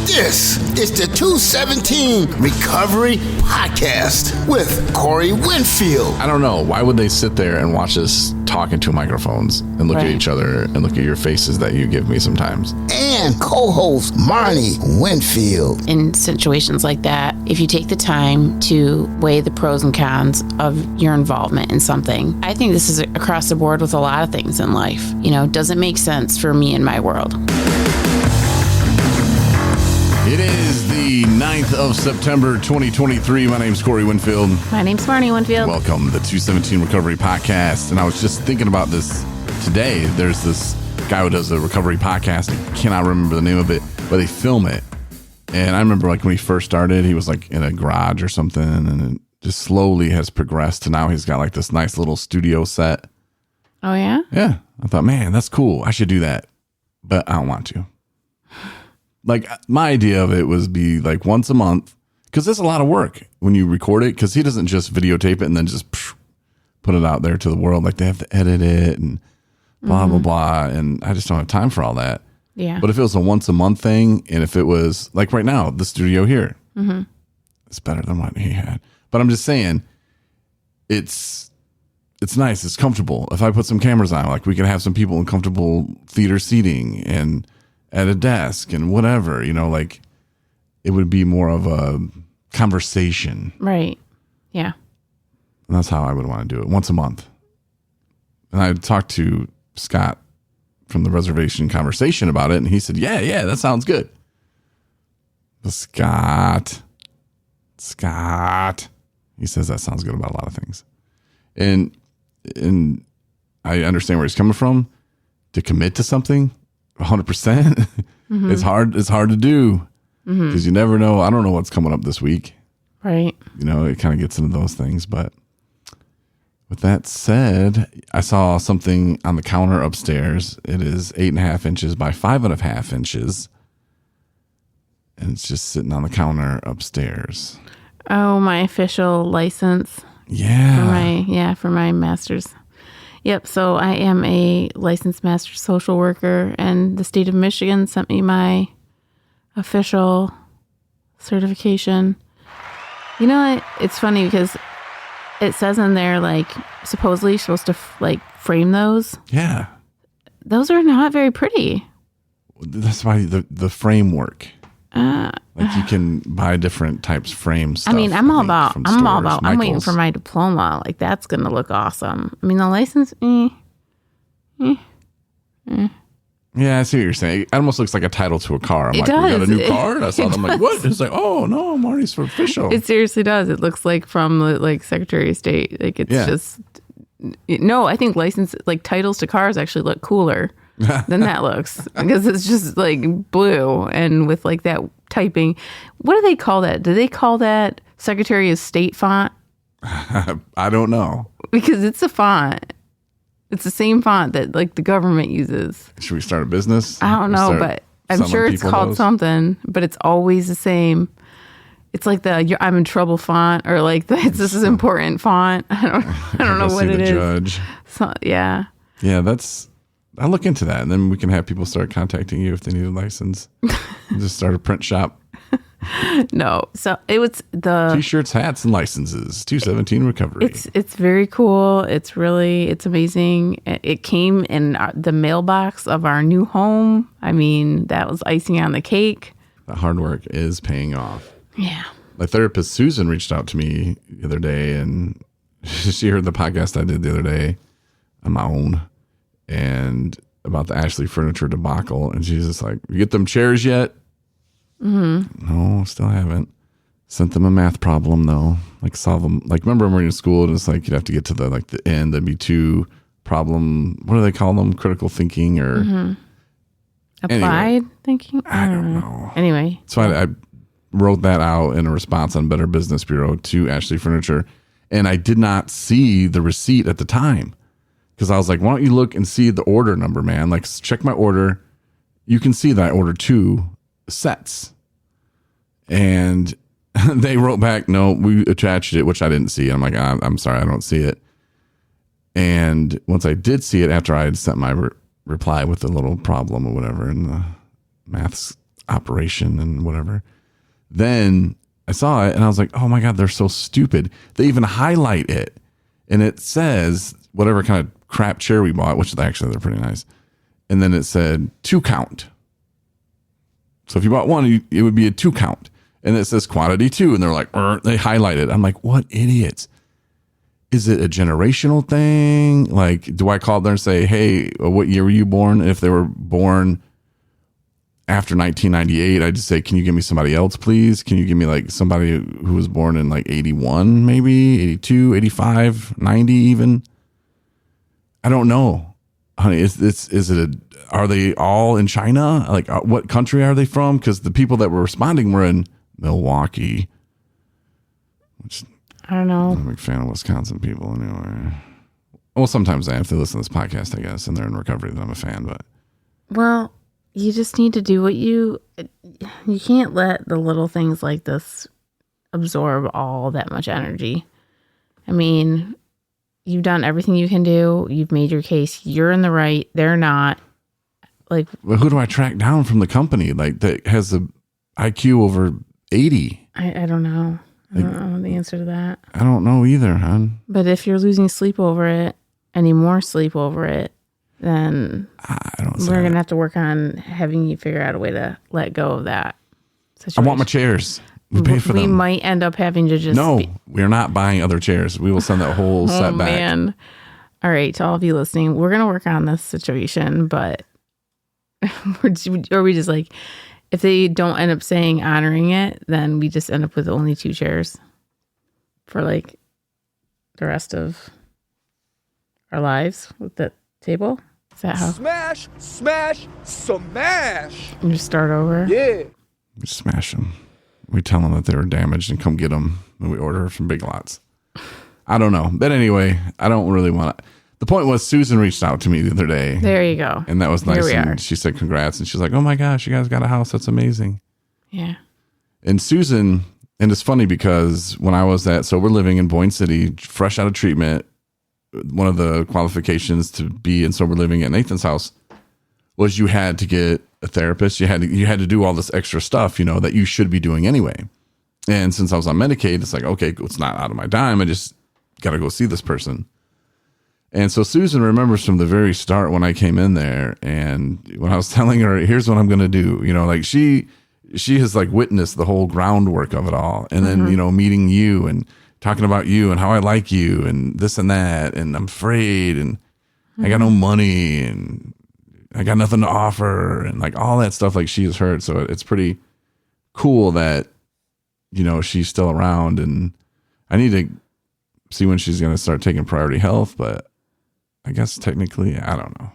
This is the 217 Recovery Podcast with Corey Winfield. I don't know. Why would they sit there and watch us talk into microphones and look at each other and look at your faces that you give me sometimes? And co-host Marney Winfield. In situations like that, if you take the time to weigh the pros and cons of your involvement in something, I think this is across the board with a lot of things in life. You know, does it make sense for me and my world? It is the 9th of September, 2023. My name's Corey Winfield. My name's Marney Winfield. Welcome to the 217 Recovery Podcast. And I was just thinking about this today. There's this guy who does a recovery podcast. I cannot remember the name of it, but they film it. And I remember like when he first started, he was like in a garage or something, and it just slowly has progressed to now he's got like this nice little studio set. Oh, yeah? Yeah. I thought, man, that's cool. I should do that. But I don't want to. Like, my idea of it was be like once a month, because there's a lot of work when you record it, because he doesn't just videotape it and then just put it out there to the world. Like, they have to edit it and blah, blah, blah. And I just don't have time for all that. Yeah. But if it was a once a month thing, and if it was like right now, the studio here, it's better than what he had. But I'm just saying, it's nice. It's comfortable. If I put some cameras on, like we can have some people in comfortable theater seating and at a desk and whatever, you know, like it would be more of a conversation. Right. Yeah. And that's how I would want to do it once a month. And I talked to Scott from the Reservation Conversation about it. And he said, yeah, that sounds good. But Scott, he says that sounds good about a lot of things. And I understand where he's coming from. To commit to something 100%, it's hard to do because you never know. I don't know what's coming up this week. Right. You know, it kind of gets into those things. But with that said, I saw something on the counter upstairs. It is 8.5 inches by 5.5 inches. And it's just sitting on the counter upstairs. Oh, my official license. Yeah. For my master's. Yep. So I am a licensed master social worker, and the state of Michigan sent me my official certification. You know, it's funny because it says in there, like, supposedly you're supposed to like frame those. Yeah. Those are not very pretty. That's why the framework. Like you can buy different types of frames. I mean, I'm waiting for my diploma. Like, that's going to look awesome. I mean, the license, Yeah, I see what you're saying. It almost looks like a title to a car. I'm it like, does. We got a new car? I saw them like, what? It's like, oh, no, Marty's for official. It seriously does. It looks like from the, like, Secretary of State. Like, it's just... No, I think titles to cars actually look cooler than that looks, because it's just like blue and with like that typing. What do they call that? Do they call that Secretary of State font? I don't know. Because it's a font. It's the same font that like the government uses. Should we start a business? I don't know, but I'm sure it's called something, but it's always the same. It's like the I'm in trouble font, or like this is important font. I don't know what it is. Judge. So, yeah. Yeah, I'll look into that, and then we can have people start contacting you if they need a license. Just start a print shop. No. So it was the T-shirts, hats, and licenses. 217 Recovery. It's very cool. It's amazing. It came in the mailbox of our new home. I mean, that was icing on the cake. The hard work is paying off. Yeah. My therapist, Susan, reached out to me the other day, and she heard the podcast I did the other day on my own and about the Ashley Furniture debacle. And she's just like, you get them chairs yet? No, still haven't. Sent them a math problem, though. Like, solve them. Like, remember when we were in school and it's like you'd have to get to the end. There'd be two problem. What do they call them? Critical thinking or applied thinking? I don't know. Anyway. So I wrote that out in a response on Better Business Bureau to Ashley Furniture. And I did not see the receipt at the time. Because I was like, why don't you look and see the order number, man? Like, check my order. You can see that I ordered 2 sets. And they wrote back, no, we attached it, which I didn't see. I'm like, I'm sorry, I don't see it. And once I did see it, after I had sent my reply with a little problem or whatever, and the math's operation and whatever. Then I saw it and I was like, oh my God, they're so stupid. They even highlight it. And it says whatever kind of crap chair we bought, which actually they're pretty nice. And then it said 2 count. So if you bought one, it would be a 2 count. And it says quantity 2. And they're like, they highlight it. I'm like, what idiots? Is it a generational thing? Like, do I call there and say, hey, what year were you born? If they were born after 1998, I just say, can you give me somebody else, please? Can you give me like somebody who was born in like 81, maybe 82, 85, 90 even? I don't know. Honey, are they all in China? Like, what country are they from? Because the people that were responding were in Milwaukee. Which, I don't know. I'm a big fan of Wisconsin people anyway. Well, sometimes I have to listen to this podcast, I guess, and they're in recovery, then I'm a fan, but. Well, you just need to do what you can't let the little things like this absorb all that much energy. I mean, you've done everything you can do. You've made your case. You're in the right. They're not. Like, well, who do I track down from the company like that has a IQ over 80? I don't know. I don't know the answer to that. I don't know either, hon. But if you're losing sleep over it, any more sleep over it, then we're going to have to work on having you figure out a way to let go of that situation. I want my chairs. We paid for them. We might end up having to just... No, we're not buying other chairs. We will send that whole set back. Man. All right, to all of you listening, we're going to work on this situation, but or we just like, if they don't end up saying honoring it, then we just end up with only 2 chairs for like the rest of our lives with the table. Is that how? Smash, smash, smash. And just start over? Yeah. We smash them. We tell them that they were damaged and come get them when we order from Big Lots. I don't know. But anyway, I don't really want to. The point was Susan reached out to me the other day. There you go. And that was nice. Here we and are. she said congrats. And she's like, oh my gosh, you guys got a house. That's amazing. Yeah. And Susan, and it's funny because when I was at Sober Living in Boyne City, fresh out of treatment, one of the qualifications to be in Sober Living at Nathan's house was you had to get a therapist. You had to do all this extra stuff, you know, that you should be doing anyway. And since I was on Medicaid, it's like, okay, it's not out of my dime. I just got to go see this person. And so Susan remembers from the very start when I came in there, and when I was telling her, here's what I'm going to do, you know, like she has like witnessed the whole groundwork of it all. And then, you know, meeting you and talking about you and how I like you and this and that. And I'm afraid and I got no money and I got nothing to offer and like all that stuff like she has heard. So it's pretty cool that, you know, she's still around, and I need to see when she's going to start taking priority health, but I guess technically, I don't know.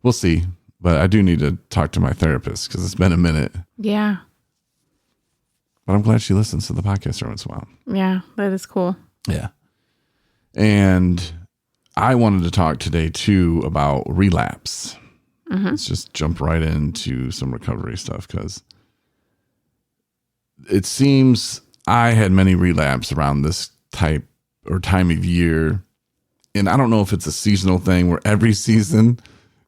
We'll see. But I do need to talk to my therapist because it's been a minute. Yeah. But I'm glad she listens to the podcast every once in a while. Yeah, that is cool. Yeah. And I wanted to talk today too about relapse. Let's just jump right into some recovery stuff because it seems I had many relapse around this type or time of year. And I don't know if it's a seasonal thing where every season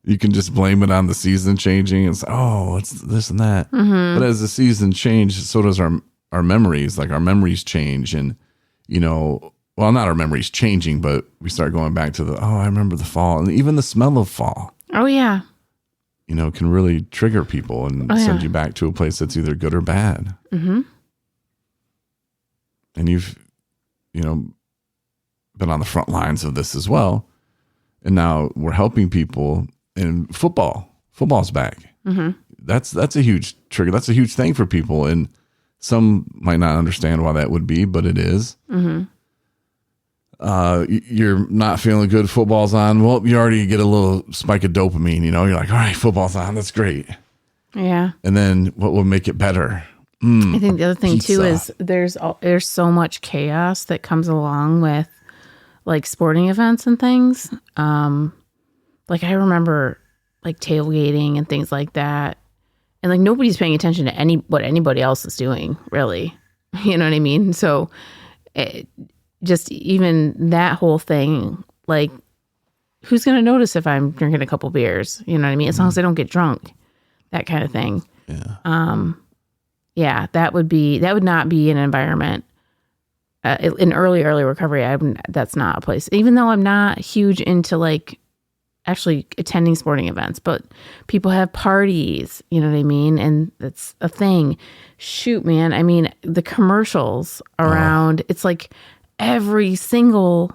you can just blame it on the season changing. It's, oh, it's this and that. But as the season changes, so does our memories. Like our memories change, and, you know, well, not our memories changing, but we start going back to I remember the fall, and even the smell of fall. Oh, yeah. You know, can really trigger people and send you back to a place that's either good or bad. Mm-hmm. And you've, you know, been on the front lines of this as well. And now we're helping people in football. Football's back. Mm-hmm. That's a huge trigger. That's a huge thing for people. And some might not understand why that would be, but it is. Mm-hmm. You're not feeling good. Football's on. Well, you already get a little spike of dopamine, you know, you're like, all right, football's on. That's great. Yeah. And then what will make it better? I think the other thing pizza. too is there's so much chaos that comes along with like sporting events and things. Like I remember like tailgating and things like that. And like nobody's paying attention to what anybody else is doing, really. You know what I mean? So just even that whole thing, like who's going to notice if I'm drinking a couple beers? You know what I mean? As long as I don't get drunk, that kind of thing. Yeah, that would not be an environment. In early recovery, that's not a place. Even though I'm not huge into like actually attending sporting events, but people have parties, you know what I mean? And that's a thing. Shoot, man. I mean, the commercials around, it's like every single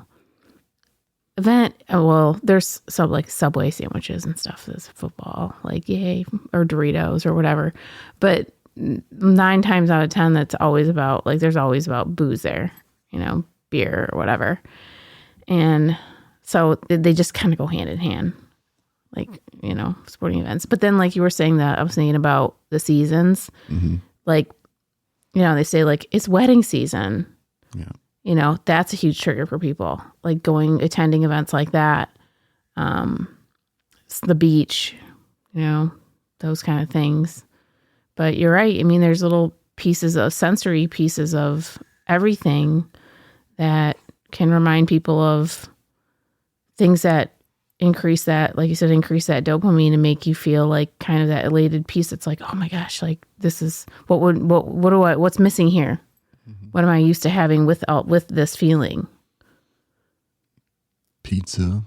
event. Well, there's some like Subway sandwiches and stuff. There's football, like yay, or Doritos or whatever. But 9 times out of 10, that's always about like, there's always about booze there, you know, beer or whatever. And so they just kind of go hand in hand, like, you know, sporting events. But then like you were saying that, I was thinking about the seasons, like, you know, they say like it's wedding season. Yeah. You know, that's a huge trigger for people, like attending events like that. The beach, you know, those kind of things. But you're right. I mean, there's little sensory pieces of everything that can remind people of things that increase that, like you said, increase that dopamine and make you feel like kind of that elated piece. It's like, oh my gosh, like this is what's missing here? What am I used to having with this feeling? Pizza.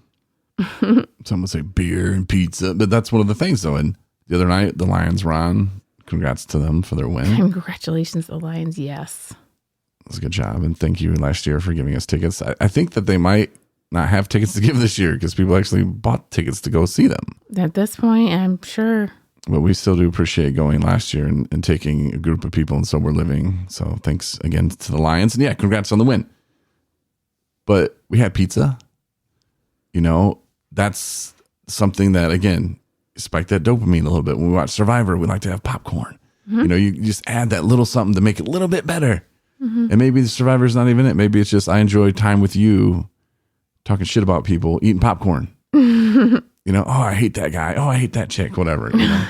Some would say beer and pizza, but that's one of the things though. And the other night, the Lions were on. Congrats to them for their win. Congratulations, the Lions. Yes. That was a good job. And thank you last year for giving us tickets. I think that they might not have tickets to give this year because people actually bought tickets to go see them. At this point, I'm sure. But we still do appreciate going last year and taking a group of people in sober living. So thanks again to the Lions. And yeah, congrats on the win. But we had pizza. You know, that's something that, again, spike that dopamine a little bit. When we watch Survivor, we like to have popcorn. You know, you just add that little something to make it a little bit better. And maybe the Survivor's not even it. Maybe it's just I enjoy time with you, talking shit about people, eating popcorn. You know, oh, I hate that guy. Oh, I hate that chick, whatever. You know,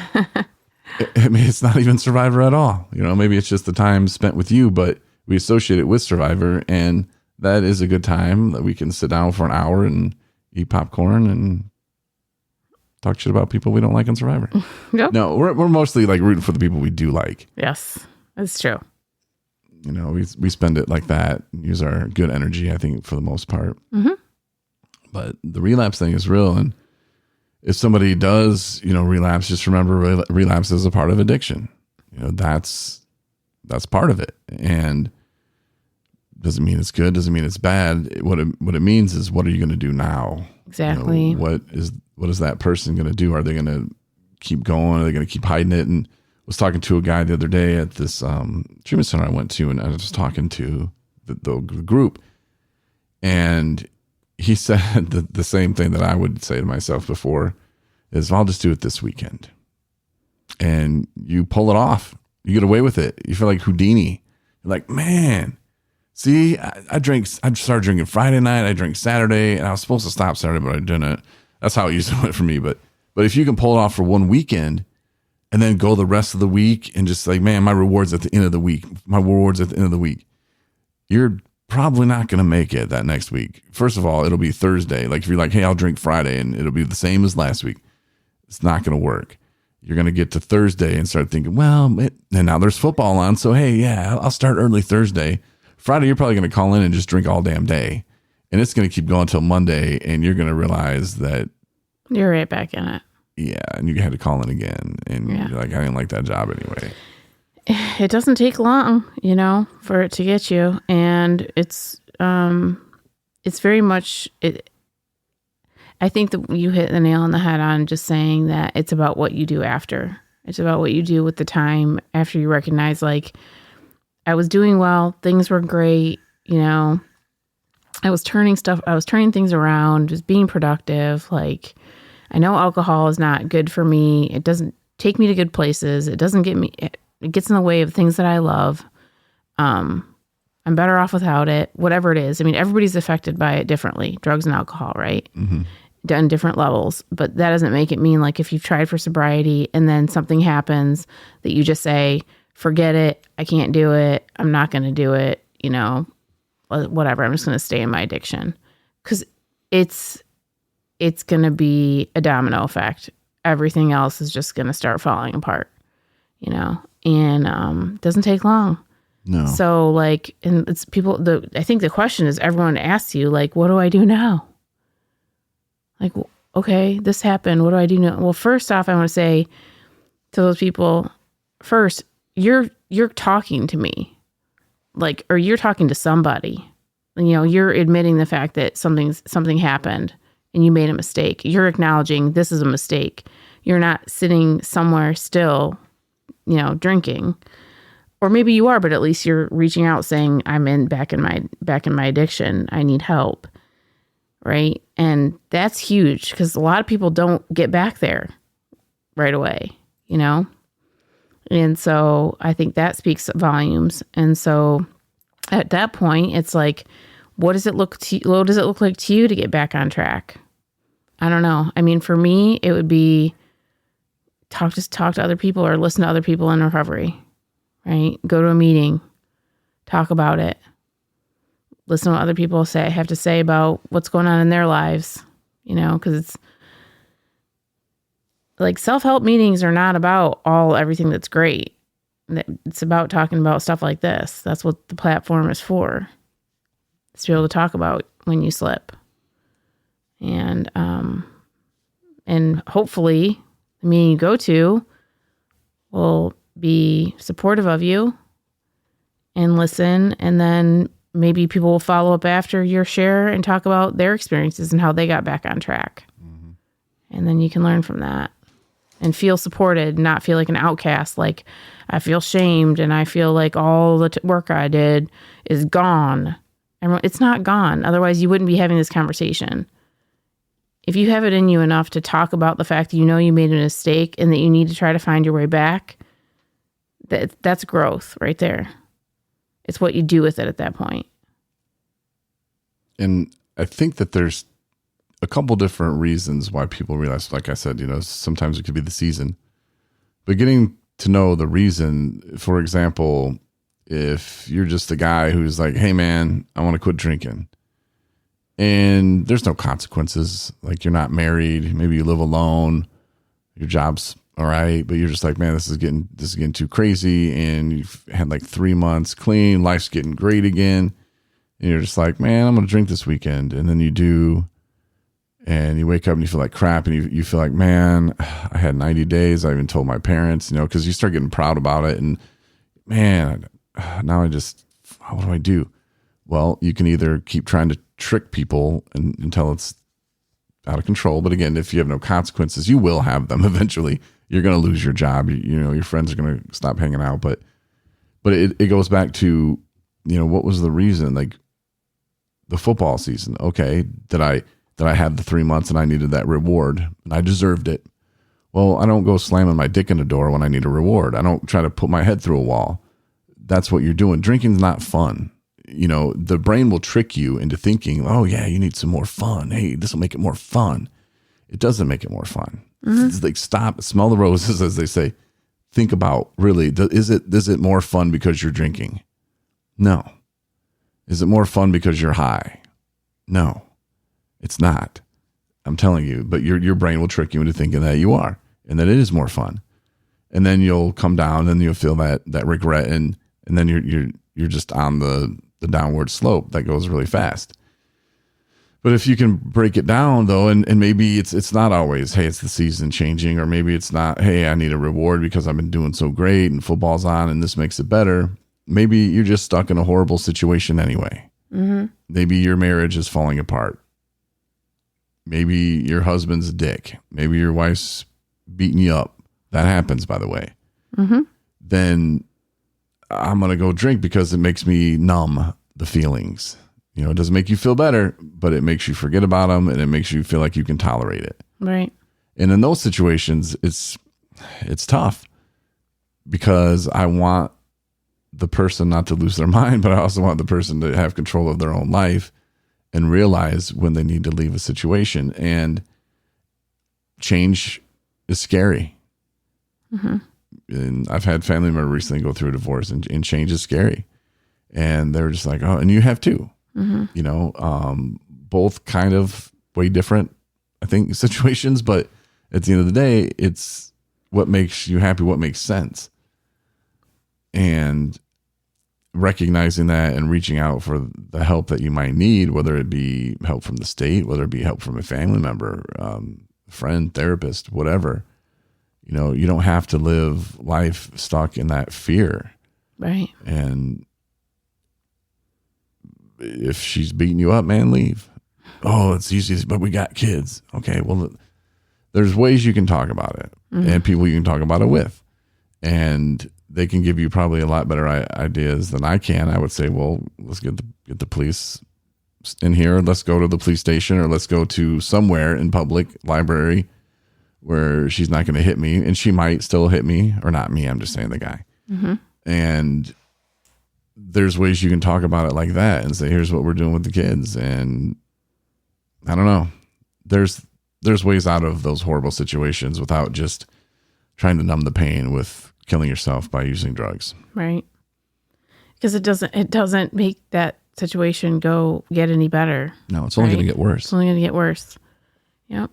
I mean, it's not even Survivor at all. You know, maybe it's just the time spent with you, but we associate it with Survivor. And that is a good time that we can sit down for an hour and eat popcorn and talk shit about people we don't like on Survivor. Yep. No, we're mostly like rooting for the people we do like. Yes, that's true. You know, we spend it like that, use our good energy, I think, for the most part. But the relapse thing is real. And if somebody does, you know, relapse, just remember relapse is a part of addiction. You know, that's part of it. And doesn't mean it's good, doesn't mean it's bad. What it means is, what are you going to do now? Exactly. You know, what is that person going to do? Are they going to keep going? Are they going to keep hiding it? And I was talking to a guy the other day at this treatment center I went to, and I was just talking to the group, and he said the same thing that I would say to myself before is, I'll just do it this weekend. And you pull it off. You get away with it. You feel like Houdini. You're like, man, see, I started drinking Friday night. I drank Saturday, and I was supposed to stop Saturday, but I didn't. That's how it usually went for me. But if you can pull it off for one weekend and then go the rest of the week and just like, man, my reward's at the end of the week. My reward's at the end of the week. You're probably not going to make it that next week. First of all, it'll be Thursday. Like if you're like, hey, I'll drink Friday and it'll be the same as last week. It's not going to work. You're going to get to Thursday and start thinking, well, and now there's football on. So, hey, yeah, I'll start early Thursday. Friday, you're probably going to call in and just drink all damn day. And it's going to keep going until Monday. And you're going to realize that you're right back in it. Yeah. And you had to call in again. And you're like, I didn't like that job anyway. It doesn't take long, you know, for it to get you. And it's very much, I think that you hit the nail on the head on just saying that it's about what you do after. It's about what you do with the time after you recognize, like, I was doing well, things were great, you know, I was turning things around, just being productive. Like, I know alcohol is not good for me. It doesn't take me to good places. It doesn't get me, it gets in the way of things that I love. I'm better off without it, whatever it is. I mean, everybody's affected by it differently, drugs and alcohol, right? On different levels. But that doesn't make it mean like if you've tried for sobriety and then something happens that you just say, forget it, I can't do it, I'm not going to do it, you know, whatever, I'm just going to stay in my addiction. Because it's going to be a domino effect. Everything else is just going to start falling apart. and doesn't take long. No. So like, and it's people, I think the question is everyone asks you like, what do I do now? Like, okay, this happened. What do I do now? Well, first off, I want to say to those people, first, you're talking to me, like, or you're talking to somebody, you're admitting the fact that something happened and you made a mistake. You're acknowledging this is a mistake. You're not sitting somewhere still, drinking. Or maybe you are, but at least you're reaching out saying, I'm back in my addiction. I need help. Right. And that's huge because a lot of people don't get back there right away, And so I think that speaks volumes. And so at that point, it's like, what does it look like to you to get back on track? I don't know. I mean, for me, it would be talk to other people or listen to other people in recovery. Right? Go to a meeting, talk about it, listen to what other people have to say about what's going on in their lives, because it's like self-help meetings are not about everything that's great. It's about talking about stuff like this. That's what the platform is for. It's to be able to talk about when you slip. And hopefully the meeting you go to will be supportive of you and listen, and then maybe people will follow up after your share and talk about their experiences and how they got back on track. Mm-hmm. And then you can learn from that and feel supported, not feel like an outcast, like I feel shamed and I feel like all the work I did is gone. It's not gone. Otherwise, you wouldn't be having this conversation. If you have it in you enough to talk about the fact that you made a mistake and that you need to try to find your way back, that's growth right there. It's what you do with it at that point. And I think that there's a couple different reasons why people realize, like I said, sometimes it could be the season, but getting to know the reason. For example, if you're just a guy who's like, hey man, I want to quit drinking, and there's no consequences. Like, you're not married. Maybe you live alone. Your job's all right, but you're just like, man, this is getting too crazy. And you've had like 3 months clean. Life's getting great again. And you're just like, man, I'm going to drink this weekend. And then you do, and you wake up and you feel like crap. And you feel like, man, I had 90 days. I even told my parents, because you start getting proud about it. And man, now what do I do? Well, you can either keep trying to trick people until it's out of control. But again, if you have no consequences, you will have them eventually. You're going to lose your job. Your friends are going to stop hanging out. But it goes back to, what was the reason? Like the football season. Okay. Did I have the 3 months and I needed that reward and I deserved it? Well, I don't go slamming my dick in a door when I need a reward. I don't try to put my head through a wall. That's what you're doing. Drinking's not fun. The brain will trick you into thinking, oh yeah, you need some more fun. Hey, this will make it more fun. It doesn't make it more fun. Mm-hmm. It's like, stop, smell the roses, as they say. Think about, really, is it more fun because you're drinking? No. Is it more fun because you're high? No, it's not. I'm telling you, but your brain will trick you into thinking that you are, and that it is more fun. And then you'll come down and you'll feel that regret, and then you're just on the downward slope that goes really fast. But if you can break it down though, and maybe it's not always, hey, it's the season changing, or maybe it's not, hey, I need a reward because I've been doing so great and football's on and this makes it better. Maybe you're just stuck in a horrible situation anyway. Mm-hmm. Maybe your marriage is falling apart. Maybe your husband's a dick. Maybe your wife's beating you up. That happens, by the way. Mm-hmm. Then I'm going to go drink because it makes me numb the feelings. It doesn't make you feel better, but it makes you forget about them, and it makes you feel like you can tolerate it. Right. And in those situations, it's tough because I want the person not to lose their mind, but I also want the person to have control of their own life and realize when they need to leave a situation. And change is scary. Mm-hmm. And I've had family members recently go through a divorce, and change is scary. And they're just like, oh, and you have too. Mm-hmm. Both kind of way different, I think, situations. But at the end of the day, it's what makes you happy, what makes sense. And recognizing that and reaching out for the help that you might need, whether it be help from the state, whether it be help from a family member, friend, therapist, whatever. You know, you don't have to live life stuck in that fear. Right. And if she's beating you up, man, leave. Oh, it's easy, but we got kids. Okay, well, there's ways you can talk about it, and people you can talk about it with. And they can give you probably a lot better ideas than I can. I would say, well, let's get the police in here. Let's go to the police station, or let's go to somewhere in public library where she's not going to hit me, and she might still hit me, or not me. I'm just saying the guy. Mm-hmm. And there's ways you can talk about it like that and say, here's what we're doing with the kids. And I don't know. There's ways out of those horrible situations without just trying to numb the pain with killing yourself by using drugs. Right. Because it doesn't make that situation get any better. No, it's only going to get worse. It's only going to get worse. Yep.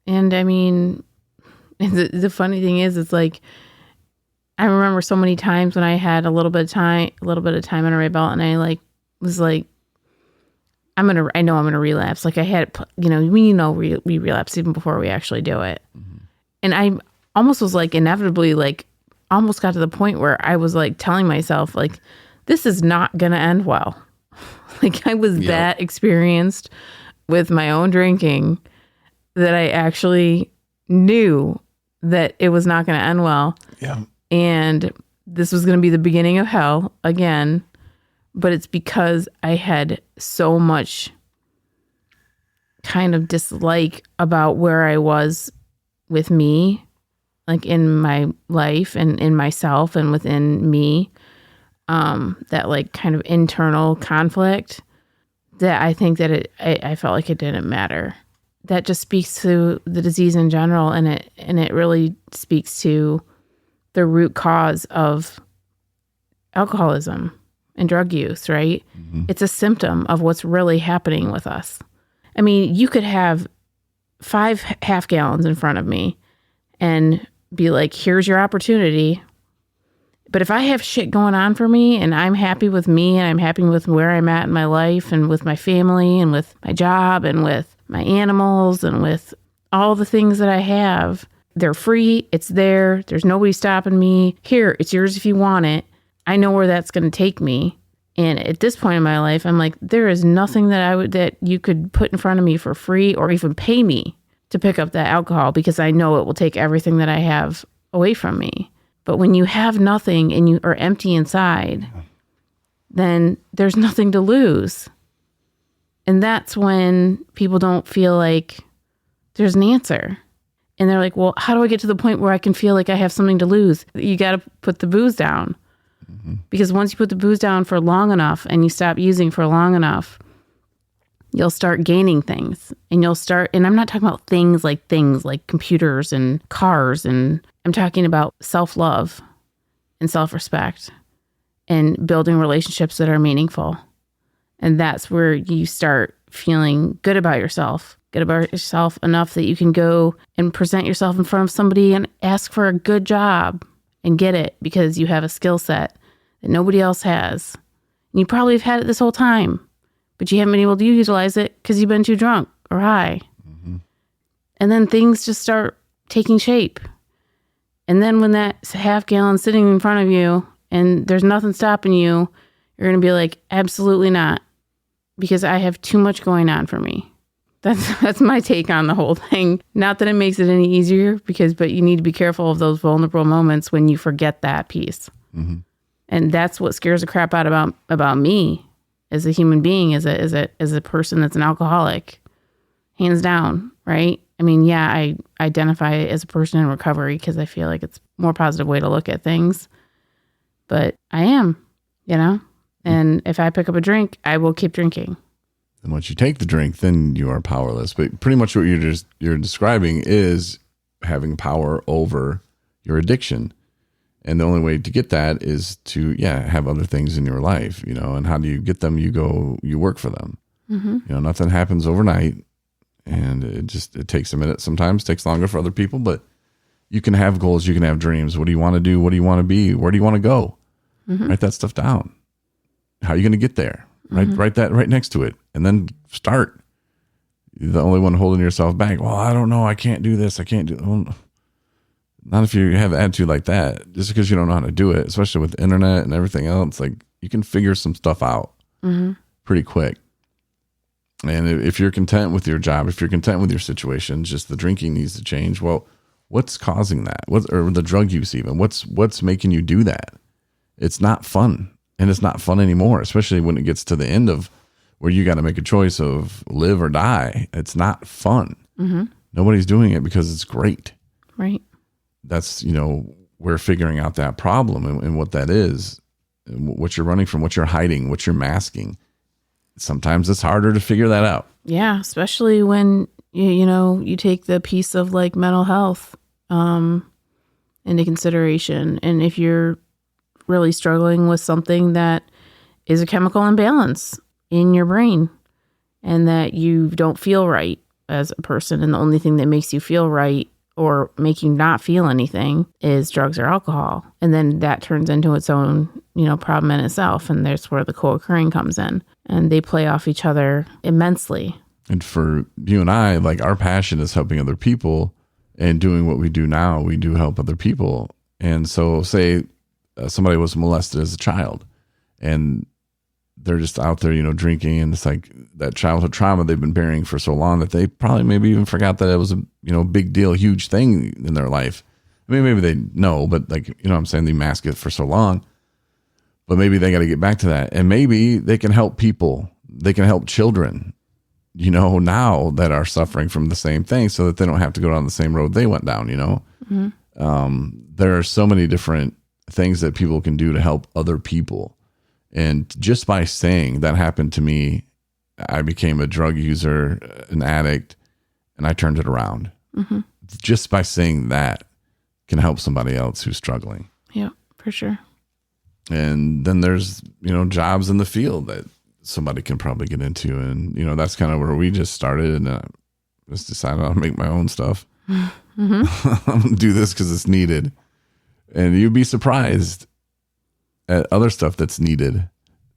And I mean, the funny thing is, it's like, I remember so many times when I had a little bit of time under my belt, and I was like, I know I'm going to relapse. Like I had, we relapse even before we actually do it. Mm-hmm. And I almost was like inevitably, like almost got to the point where I was like telling myself, like, this is not going to end well. Like I was that experienced with my own drinking that I actually knew that it was not going to end well. Yeah. And this was going to be the beginning of hell again. But it's because I had so much kind of dislike about where I was with me, like in my life and in myself and within me, that like kind of internal conflict, that I think that I felt like it didn't matter. That just speaks to the disease in general, and it really speaks to the root cause of alcoholism and drug use, right? Mm-hmm. It's a symptom of what's really happening with us. I mean, you could have 5 half gallons in front of me and be like, here's your opportunity. But if I have shit going on for me and I'm happy with me and I'm happy with where I'm at in my life and with my family and with my job and with my animals and with all the things that I have, they're free. It's there. There's nobody stopping me. Here, it's yours if you want it. I know where that's going to take me. And at this point in my life, I'm like, there is nothing that you could put in front of me for free or even pay me to pick up that alcohol, because I know it will take everything that I have away from me. But when you have nothing and you are empty inside, then there's nothing to lose. And that's when people don't feel like there's an answer. And they're like, well, how do I get to the point where I can feel like I have something to lose? You got to put the booze down. Mm-hmm. Because once you put the booze down for long enough and you stop using for long enough, you'll start gaining things. And I'm not talking about things like computers and cars. And I'm talking about self-love and self-respect and building relationships that are meaningful. And that's where you start feeling good about yourself enough that you can go and present yourself in front of somebody and ask for a good job and get it because you have a skill set that nobody else has. And you probably have had it this whole time, but you haven't been able to utilize it because you've been too drunk or high. Mm-hmm. And then things just start taking shape. And then when that half gallon sitting in front of you and there's nothing stopping you, you're going to be like, absolutely not, because I have too much going on for me. That's my take on the whole thing. Not that it makes it any easier, but you need to be careful of those vulnerable moments when you forget that piece. Mm-hmm. And that's what scares the crap out about me as a human being, as a person that's an alcoholic, hands down, right? I mean, yeah, I identify as a person in recovery because I feel like it's a more positive way to look at things. But I am, and if I pick up a drink, I will keep drinking. And once you take the drink, then you are powerless. But pretty much what you're describing is having power over your addiction. And the only way to get that is to, have other things in your life, and how do you get them? You work for them. Mm-hmm. Nothing happens overnight, and it takes a minute. Sometimes takes longer for other people, but You can have goals, you can have dreams. What do you want to do? What do you want to be? Where do you want to go? Write that stuff down. How are you going to get there? Write that right next to it, and then start. You're the only one holding yourself back. Well, I don't know. I can't do this. I can't do. Well, not if you have an attitude like that. Just because you don't know how to do it, especially with the internet and everything else, like you can figure some stuff out pretty quick. And if you're content with your job, if you're content with your situation, just the drinking needs to change. Well, what's causing that? Or the drug use even? What's making you do that? It's not fun, and it's not fun anymore, especially when it gets to the end of where you got to make a choice of live or die. It's not fun. Nobody's doing it because it's great. Right. That's, we're figuring out that problem and what that is, and what you're running from, what you're hiding, what you're masking. Sometimes it's harder to figure that out. Yeah, especially when you take the piece of like mental health into consideration, and if you're really struggling with something that is a chemical imbalance in your brain, and that you don't feel right as a person, and the only thing that makes you feel right or make you not feel anything is drugs or alcohol, and then that turns into its own problem in itself, and that's where the co-occurring comes in, and they play off each other immensely. And for you and I, like, our passion is helping other people, and doing what we do now, we do help other people. And so say somebody was molested as a child, and they're just out there, drinking, and it's like that childhood trauma they've been bearing for so long that they probably maybe even forgot that it was a big deal, huge thing in their life. I mean, maybe they know, but like, I'm saying, they mask it for so long, but maybe they got to get back to that. And maybe they can help people. They can help children, now that are suffering from the same thing, so that they don't have to go down the same road they went down, There are so many different things that people can do to help other people. And just by saying that happened to me, I became a drug user, an addict, and I turned it around. Just by saying that can help somebody else who's struggling. Yeah, for sure. And then there's, jobs in the field that somebody can probably get into. And, that's kind of where we just started, and just decided I'll make my own stuff. I'm gonna do this because it's needed. And you'd be surprised at other stuff that's needed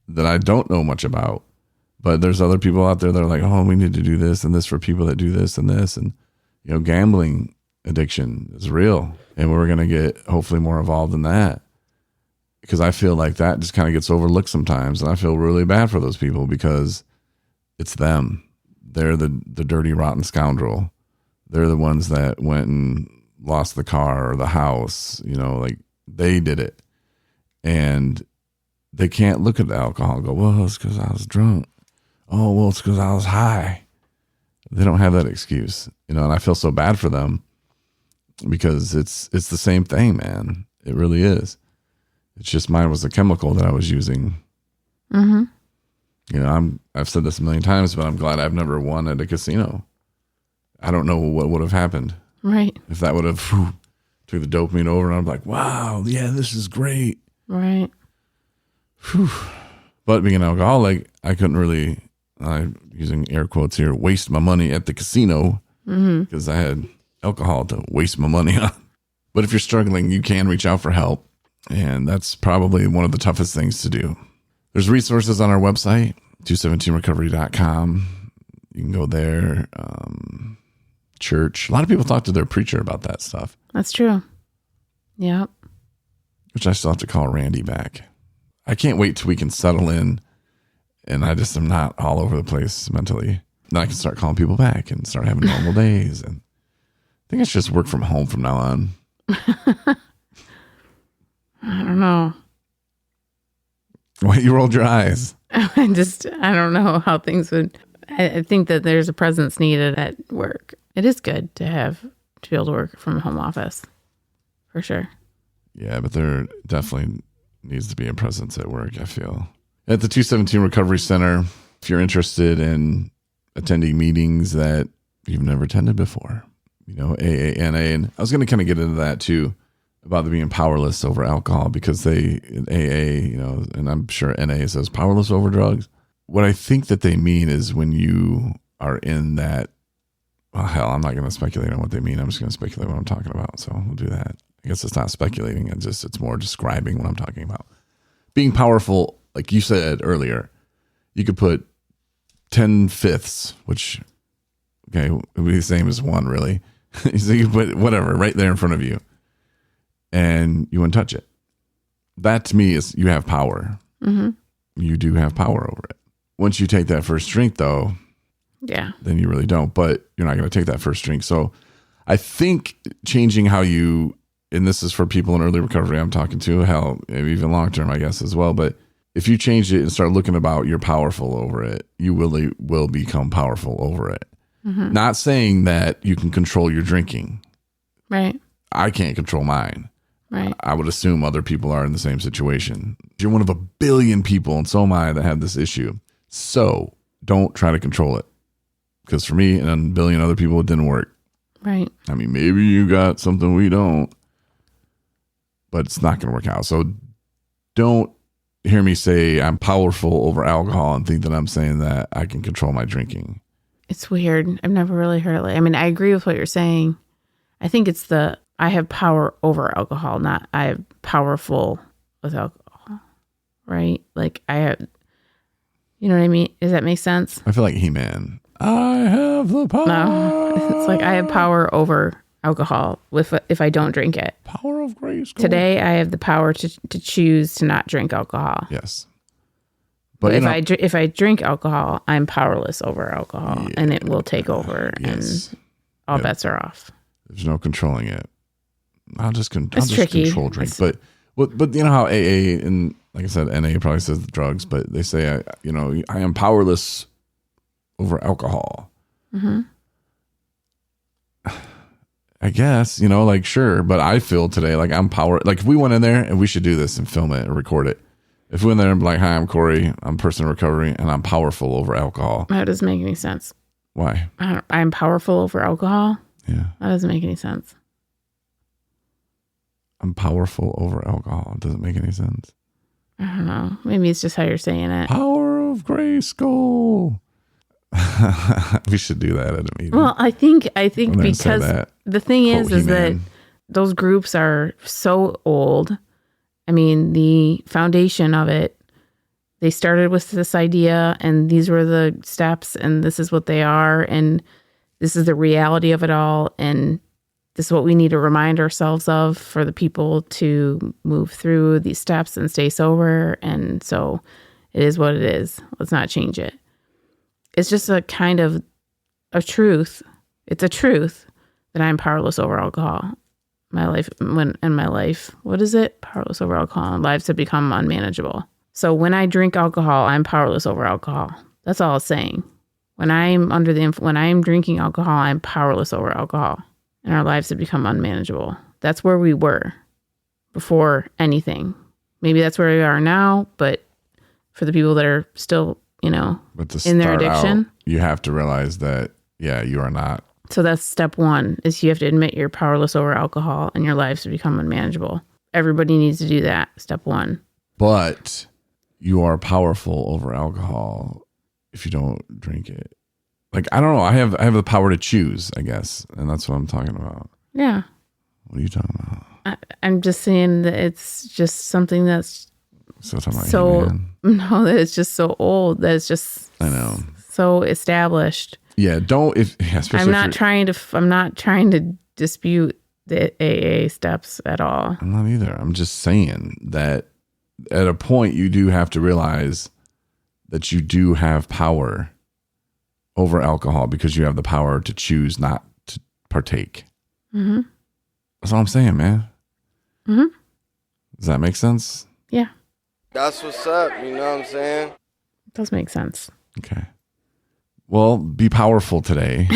that I don't know much about, but there's other people out there that are like, oh, we need to do this and this for people that do this and this. And, gambling addiction is real, and we're going to get hopefully more involved in that, because I feel like that just kind of gets overlooked sometimes. And I feel really bad for those people, because it's them. They're the dirty, rotten scoundrel. They're the ones that went and lost the car or the house, like they did it. And they can't look at the alcohol and go, well, it's because I was drunk. Oh, well, it's because I was high. They don't have that excuse, and I feel so bad for them, because it's the same thing, man. It really is. It's just mine was a chemical that I was using. I've said this a million times, but I'm glad I've never won at a casino. I don't know what would have happened. Right. If that would have took the dopamine over, and I'm like, wow, yeah, this is great. Right. Whew. But being an alcoholic, I couldn't really, using air quotes here, waste my money at the casino, because I had alcohol to waste my money on. But if you're struggling, you can reach out for help. And that's probably one of the toughest things to do. There's resources on our website, 217recovery.com. You can go there. Church. A lot of people talk to their preacher about that stuff. That's true. Yeah. Which I still have to call Randy back. I can't wait till we can settle in, and I just am not all over the place mentally. Then I can start calling people back and start having normal days. And I think I should just work from home from now on. I don't know. Why you rolled your eyes? I don't know how things would. I think that there's a presence needed at work. It is good to be able to work from home office, for sure. Yeah, but there definitely needs to be a presence at work, I feel. At the 217 Recovery Center, if you're interested in attending meetings that you've never attended before, AA, NA, and I was going to kind of get into that too, about being powerless over alcohol, because AA, and I'm sure NA says powerless over drugs. What I think that they mean is when you are in that Well, hell, I'm not going to speculate on what they mean. I'm just going to speculate what I'm talking about. So we'll do that. I guess it's not speculating. It's more describing what I'm talking about. Being powerful, like you said earlier, you could put 10/5, which, okay, would be the same as 1, really. So you put whatever right there in front of you and you wouldn't touch it. That to me is you have power. Mm-hmm. You do have power over it. Once you take that first drink, though, then you really don't. But you're not going to take that first drink. So I think changing how you, and this is for people in early recovery I'm talking to, hell, maybe even long term, I guess, as well. But if you change it and start looking about you're powerful over it, you really will become powerful over it. Mm-hmm. Not saying that you can control your drinking. Right. I can't control mine. Right. I would assume other people are in the same situation. You're one of a billion people, and so am I, that have this issue. So don't try to control it. Because for me and a billion other people, it didn't work. Right. I mean, maybe you got something we don't, but it's not going to work out. So don't hear me say I'm powerful over alcohol and think that I'm saying that I can control my drinking. It's weird. I've never really heard it. I mean, I agree with what you're saying. I think it's I have power over alcohol, not I have powerful with alcohol, right? Like I have, you know what I mean? Does that make sense? I feel like He-Man. I have the power. No, it's like I have power over alcohol if I don't drink it. Power of grace. Today, I have the power to choose to not drink alcohol. Yes. But if I drink alcohol, I'm powerless over alcohol, and it will take over, and all bets are off. There's no controlling it. I'll just tricky. Control drink. But you know how AA and like I said, NA probably says the drugs, but they say I am powerless over alcohol. Mm-hmm. I guess, like sure, but I feel today like I'm like if we went in there and we should do this and film it or record it. If we went there and be like, hi, I'm Corey, I'm a person in recovery, and I'm powerful over alcohol. That doesn't make any sense. Why? I'm powerful over alcohol? Yeah. That doesn't make any sense. I'm powerful over alcohol. It doesn't make any sense. I don't know. Maybe it's just how you're saying it. Power of Grayskull. We should do that at a meeting. Well, I think because the thing is that those groups are so old. I mean, the foundation of it, they started with this idea and these were the steps and this is what they are and this is the reality of it all and this is what we need to remind ourselves of for the people to move through these steps and stay sober. And so it is what it is. Let's not change it. It's just a kind of a truth. It's a truth that I'm powerless over alcohol. My life, what is it? Powerless over alcohol. Lives have become unmanageable. So when I drink alcohol, I'm powerless over alcohol. That's all it's saying. When I'm when I'm drinking alcohol, I'm powerless over alcohol. And our lives have become unmanageable. That's where we were before anything. Maybe that's where we are now, but for the people that are still, in their addiction, you have to realize that, you are not. So that's step one, is you have to admit you're powerless over alcohol and your lives have become unmanageable. Everybody needs to do that. Step one. But you are powerful over alcohol if you don't drink it. Like, I don't know. I have the power to choose, I guess. And that's what I'm talking about. Yeah. What are you talking about? I'm just saying that it's just something that's that it's just so old. That it's just I know. So established. Yeah, I'm not trying to dispute the AA steps at all. I'm not either. I'm just saying that at a point you do have to realize that you do have power over alcohol because you have the power to choose not to partake. Mm-hmm. That's all I'm saying, man. Mm-hmm. Does that make sense? Yeah. That's what's up. You know what I'm saying? It does make sense. Okay. Well, be powerful today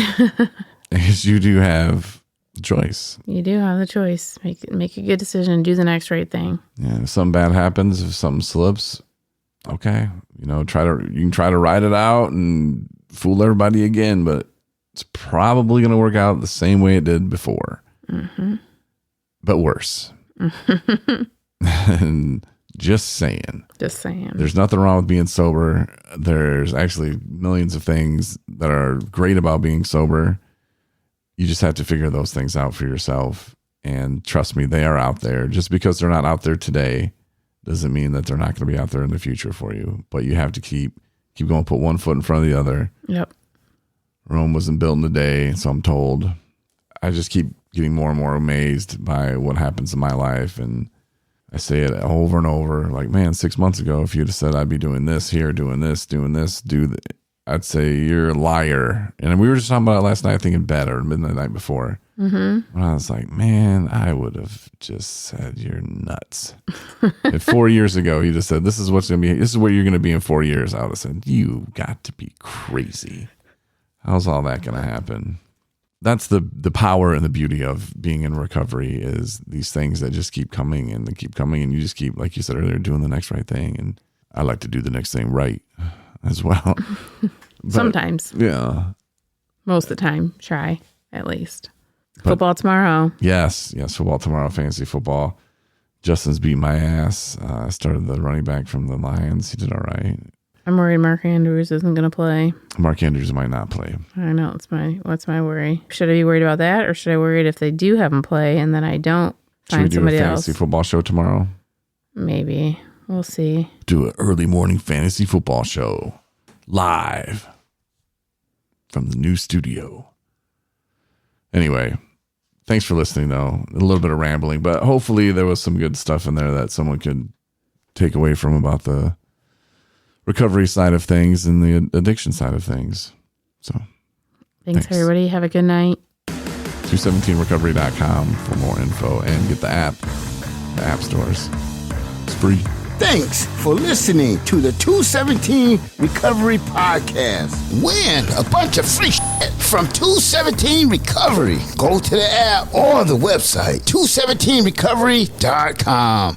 because you do have the choice. You do have the choice. Make a good decision. Do the next right thing. Yeah. If something bad happens, if something slips, okay. You can try to ride it out and fool everybody again, but it's probably going to work out the same way it did before, but worse. And just saying. There's nothing wrong with being sober. There's actually millions of things that are great about being sober. you just have to figure those things out for yourself. And trust me, they are out there. Just because they're not out there today doesn't mean that they're not going to be out there in the future for you. But you have to keep going, put one foot in front of the other. Yep. Rome wasn't built in a day, so I'm told. I just keep getting more and more amazed by what happens in my life. And I say it over and over, like, man, 6 months ago, if you'd have said I'd be doing this here, doing this, I'd say you're a liar. And we were just talking about it last night, I think in bed or midnight the night before. Mm-hmm. When I was like, man, I would have just said you're nuts. If 4 years ago you just said this is what's gonna be, this is what you're gonna be in 4 years, I would have said you got to be crazy. How's all that gonna happen? That's the power and the beauty of being in recovery, is these things that just keep coming and they keep coming, and you just keep, like you said earlier, doing the next right thing. And I like to do the next thing right as well. But, sometimes. Yeah. Most of the time, try at least. Football tomorrow. Yes, football tomorrow, fantasy football. Justin's beat my ass. I started the running back from the Lions. He did all right. I'm worried Mark Andrews isn't going to play. Mark Andrews might not play. I know. What's my worry? Should I be worried about that, or should I worry if they do have him play and then I don't find somebody else? Should we do a fantasy football show tomorrow? Maybe. We'll see. Do an early morning fantasy football show live from the new studio. Anyway, thanks for listening, though. A little bit of rambling, but hopefully there was some good stuff in there that someone could take away from about the recovery side of things and the addiction side of things. So thanks. Everybody. Have a good night. 217recovery.com for more info, and get the app stores. It's free. Thanks for listening to the 217 Recovery Podcast. Win a bunch of free shit from 217 Recovery. Go to the app or the website, 217recovery.com.